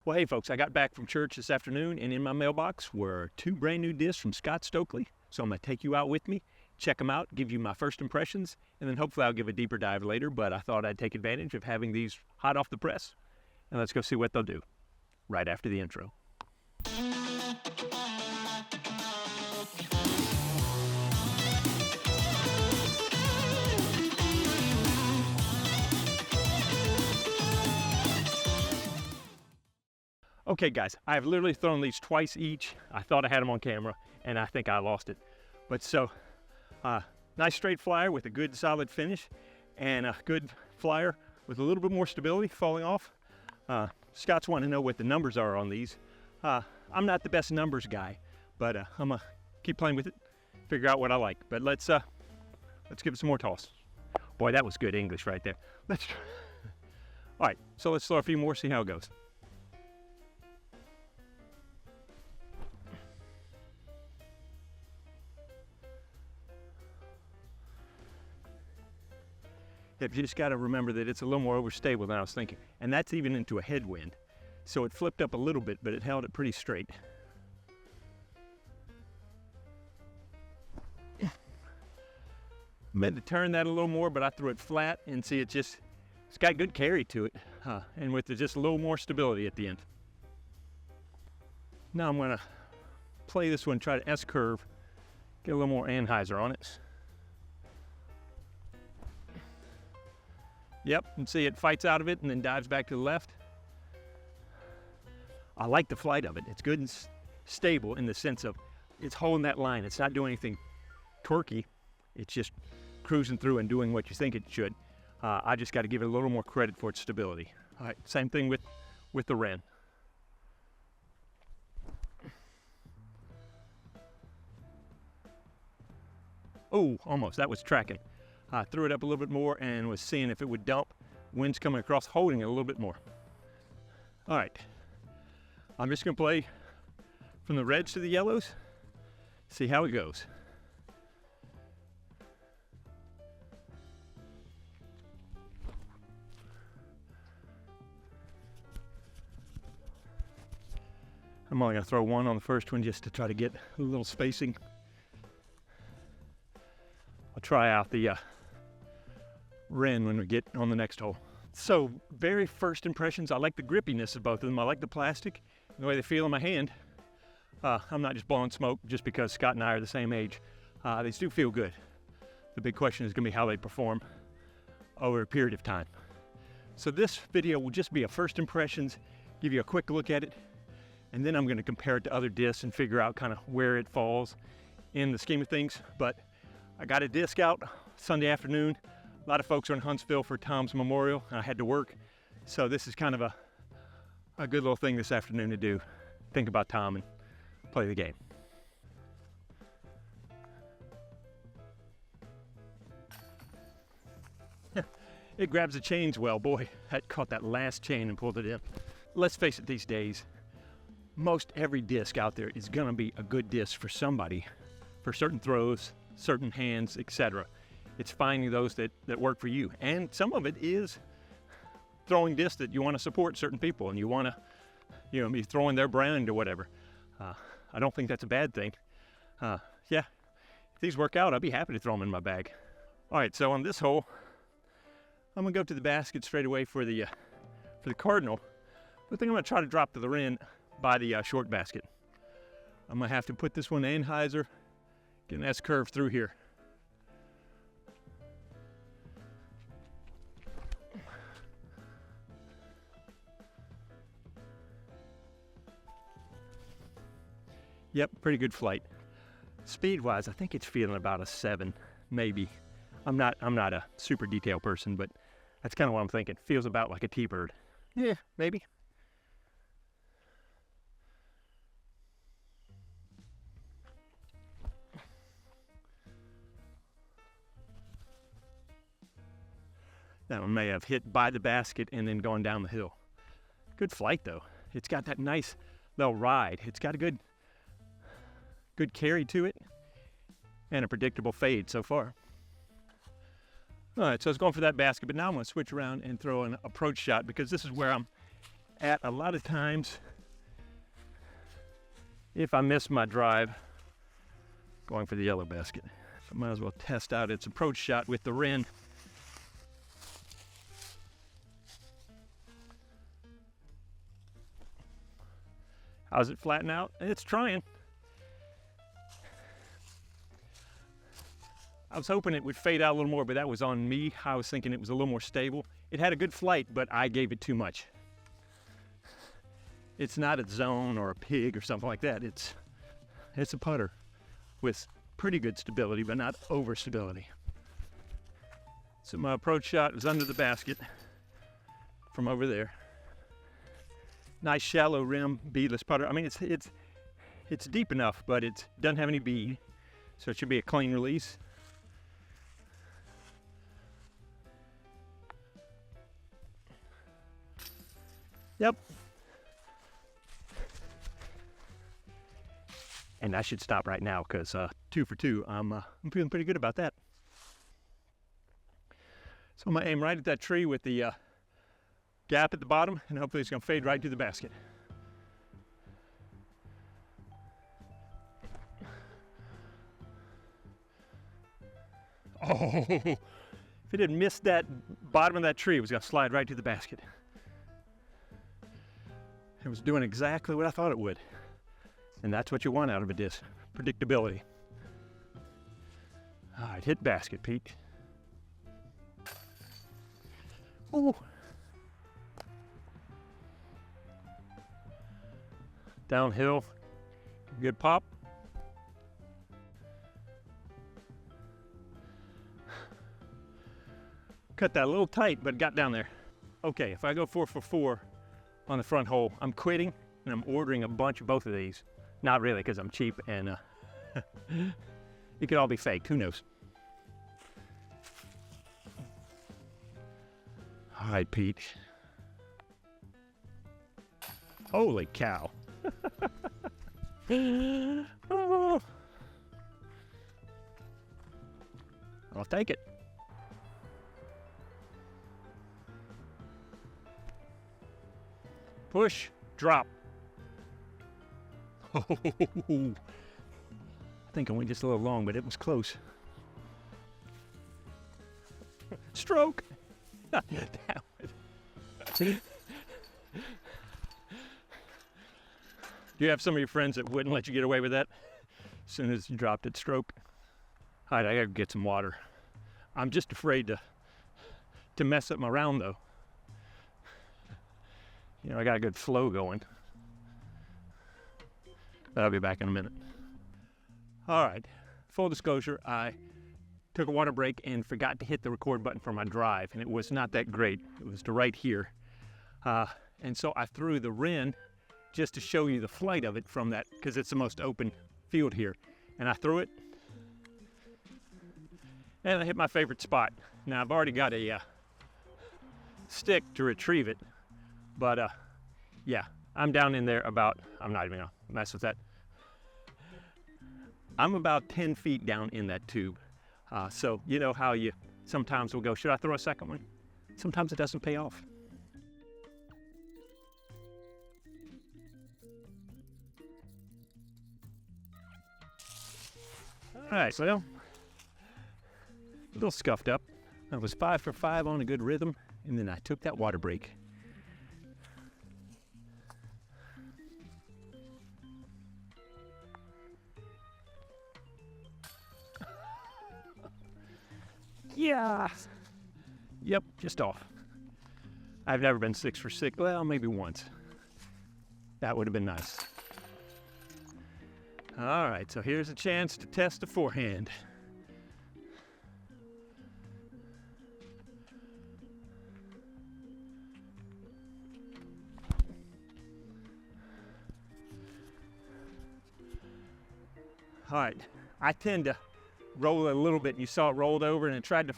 Well, hey folks, I got back from church this afternoon and in my mailbox were 2 brand new discs from Stokely. So I'm gonna take you out with me, check them out, give you my first impressions, and then hopefully I'll give a deeper dive later, but I thought I'd take advantage of having these hot off the press. And let's go see what they'll do right after the intro. Okay guys, I have literally thrown these twice each. I thought I had them on camera and I think I lost it. But so, nice straight flyer with a good solid finish and a good flyer with a little bit more stability falling off. Scott's wanting to know what the numbers are on these. I'm not the best numbers guy, but I'm gonna keep playing with it, figure out what I like. But let's give it some more toss. Boy, that was good English right there. Let's try. All right, so let's throw a few more, see how it goes. You just got to remember that it's a little more overstable than I was thinking. And that's even into a headwind. So it flipped up a little bit, but it held it pretty straight. Meant to turn that a little more, but I threw it flat and see it's got good carry to it. And with just a little more stability at the end. Now I'm gonna play this one, try to S-curve, get a little more anhyzer on it. Yep, and see it fights out of it and then dives back to the left. I like the flight of it. It's good and stable in the sense of it's holding that line. It's not doing anything torquey. It's just cruising through and doing what you think it should. I just got to give it a little more credit for its stability. All right, same thing with the Wren. Oh, almost, that was tracking. I threw it up a little bit more and was seeing if it would dump. Wind's coming across, holding it a little bit more. All right, I'm just gonna play from the reds to the yellows, see how it goes. I'm only gonna throw one on the first one just to try to get a little spacing. I'll try out the Wren when we get on the next hole. So very first impressions, I like the grippiness of both of them. I like the plastic and the way they feel in my hand. I'm not just blowing smoke just because Scott and I are the same age. They do feel good. The big question is gonna be how they perform over a period of time. So this video will just be a first impressions, give you a quick look at it, and then I'm gonna compare it to other discs and figure out kind of where it falls in the scheme of things. But I got a disc out Sunday afternoon. A lot of folks are in Huntsville for Tom's Memorial. I had to work. So this is kind of a good little thing this afternoon to do. Think about Tom and play the game. It grabs the chains well. Boy, that caught that last chain and pulled it in. Let's face it, these days, most every disc out there is gonna be a good disc for somebody, for certain throws, certain hands, etc. It's finding those that work for you. And some of it is throwing discs that you want to support certain people and you want to, be throwing their brand or whatever. I don't think that's a bad thing. Yeah, if these work out, I'd be happy to throw them in my bag. All right, so on this hole, I'm gonna go to the basket straight away for the cardinal. But I think I'm gonna try to drop to the Wren by the short basket. I'm gonna have to put this one anhyzer, get an S-curve through here. Yep, pretty good flight. Speed-wise, I think it's feeling about a 7, maybe. I'm not a super detail person, but that's kind of what I'm thinking. Feels about like a T-bird. Yeah, maybe. That one may have hit by the basket and then gone down the hill. Good flight though. It's got that nice little ride. It's got a good carry to it and a predictable fade so far. All right, so I was going for that basket, but now I'm gonna switch around and throw an approach shot because this is where I'm at a lot of times, if I miss my drive, going for the yellow basket. I might as well test out its approach shot with the Wren. How's it flatten out? It's trying. I was hoping it would fade out a little more, but that was on me. I was thinking it was a little more stable. It had a good flight, but I gave it too much. It's not a zone or a pig or something like that. It's a putter with pretty good stability, but not over stability. So my approach shot was under the basket from over there. Nice shallow rim, beadless putter. I mean, it's deep enough, but it doesn't have any bead, so it should be a clean release. Yep. And I should stop right now because 2 for 2. I'm feeling pretty good about that. So I'm gonna aim right at that tree with the gap at the bottom, and hopefully it's gonna fade right to the basket. Oh, if it had missed that bottom of that tree, it was gonna slide right to the basket. It was doing exactly what I thought it would. And that's what you want out of a disc, predictability. All right, hit basket, Pete. Ooh. Downhill, good pop. Cut that a little tight, but got down there. Okay, if I go 4 for 4 on the front hole, I'm quitting and I'm ordering a bunch of both of these. Not really, because I'm cheap and it could all be faked, who knows? All right, Pete. Holy cow. Oh. I'll take it. Push, drop. Oh, I think I went just a little long, but it was close. Stroke. Damn it. See? Do you have some of your friends that wouldn't let you get away with that as soon as you dropped it? Stroke. All right, I gotta get some water. I'm just afraid to mess up my round though. You know, I got a good flow going. But I'll be back in a minute. All right, full disclosure, I took a water break and forgot to hit the record button for my drive, and it was not that great. It was to right here. And so I threw the Wren just to show you the flight of it from that, because it's the most open field here. And I threw it, and I hit my favorite spot. Now I've already got a stick to retrieve it, but yeah, I'm down in there about, I'm not even gonna mess with that. I'm about 10 feet down in that tube. So you know how you sometimes will go, should I throw a second one? Sometimes it doesn't pay off. All right, well, a little scuffed up. I was 5 for 5 on a good rhythm, and then I took that water break. Yeah. Yep, just off. I've never been 6 for 6. Well, maybe once. That would have been nice. All right, so here's a chance to test the forehand. All right, I tend to roll it a little bit, and you saw it rolled over, and it tried to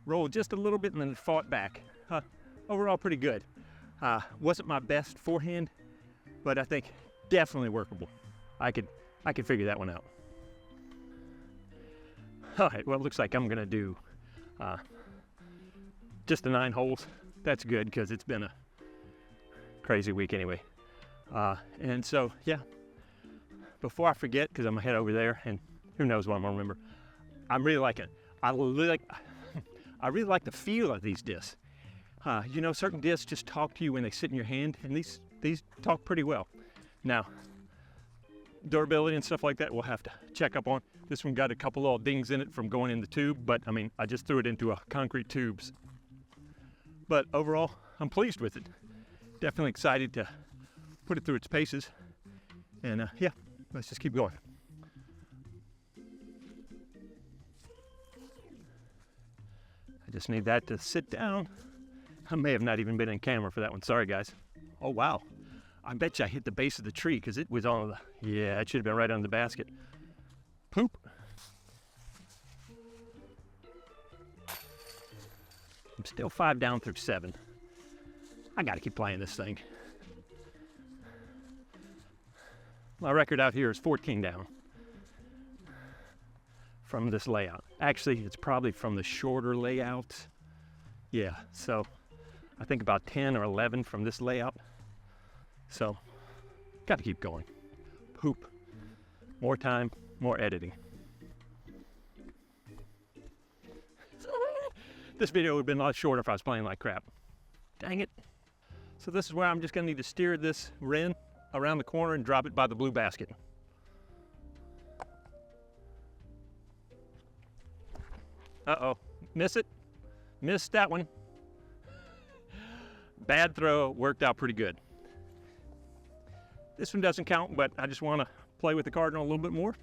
roll just a little bit, and then it fought back. Overall, pretty good. Wasn't my best forehand, but I think definitely workable. I could figure that one out. All right, well, it looks like I'm gonna do just the 9 holes. That's good, because it's been a crazy week anyway. And so, yeah, before I forget, because I'm gonna head over there and who knows what I'm gonna remember, I'm really liking it. I really like the feel of these discs. You know, certain discs just talk to you when they sit in your hand, and these talk pretty well. Now, durability and stuff like that, we'll have to check up on. This one got a couple little dings in it from going in the tube, but I mean, I just threw it into a concrete tubes. But overall, I'm pleased with it. Definitely excited to put it through its paces. And yeah, let's just keep going. I just need that to sit down. I may have not even been in camera for that one. Sorry, guys. Oh, wow. I bet you I hit the base of the tree because it was on the, yeah, it should have been right on the basket. Poop. I'm still 5 down through 7. I got to keep playing this thing. My record out here is 14 down from this layout. Actually, it's probably from the shorter layout. Yeah, so I think about 10 or 11 from this layout. So, got to keep going. Poop. More time, more editing. This video would have been a lot shorter if I was playing like crap. Dang it. So this is where I'm just going to need to steer this wren around the corner and drop it by the blue basket. Uh-oh. Miss it. Missed that one. Bad throw. Worked out pretty good. This one doesn't count, but I just want to play with the cardinal a little bit more.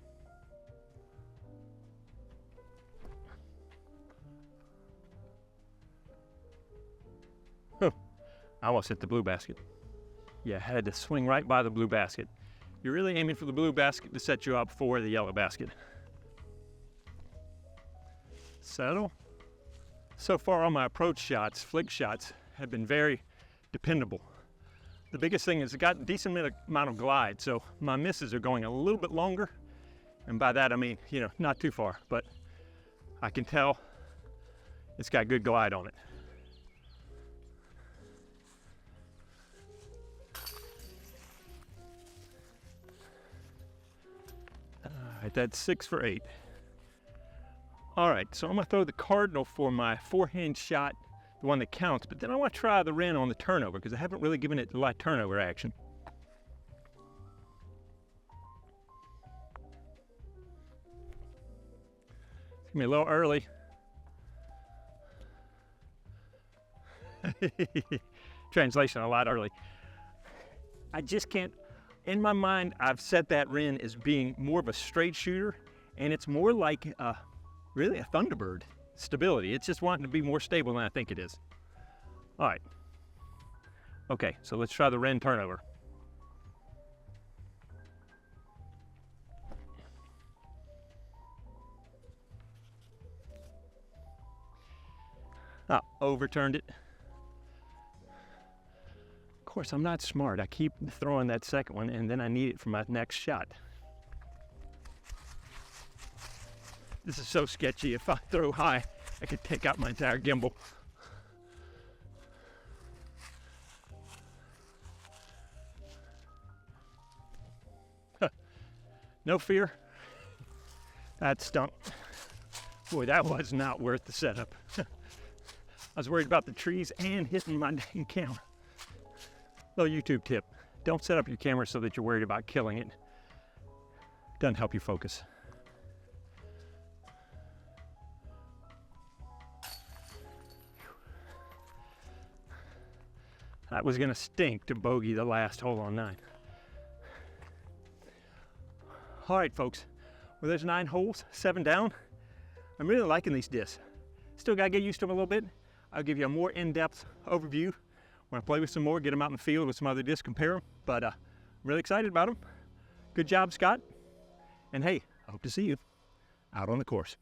Oh, I almost hit the blue basket. Yeah, I had to swing right by the blue basket. You're really aiming for the blue basket to set you up for the yellow basket. Settle. So far on my approach shots, flick shots, have been very dependable. The biggest thing is it got a decent amount of glide, so my misses are going a little bit longer. And by that I mean, you know, not too far, but I can tell it's got good glide on it. All right, that's 6 for 8. All right, so I'm gonna throw the cardinal for my forehand shot, the one that counts, but then I want to try the wren on the turnover because I haven't really given it a lot of turnover action. It's gonna be a little early. Translation, a lot early. I just can't, in my mind, I've set that wren as being more of a straight shooter, and it's more like really a Thunderbird stability. It's just wanting to be more stable than I think it is. All right. Okay, so let's try the wren turnover. Ah, overturned it. Of course, I'm not smart. I keep throwing that second one and then I need it for my next shot. This is so sketchy. If I throw high, I could take out my entire gimbal. No fear. That stunk. Boy, that was not worth the setup. I was worried about the trees and hitting my dang camera. Little YouTube tip. Don't set up your camera so that you're worried about killing it. Doesn't help you focus. That was gonna stink to bogey the last hole on 9. All right, folks. Well, there's 9 holes, 7 down. I'm really liking these discs. Still gotta get used to them a little bit. I'll give you a more in-depth overview when I play with some more, get them out in the field with some other discs, compare them. But I'm really excited about them. Good job, Scott. And hey, I hope to see you out on the course.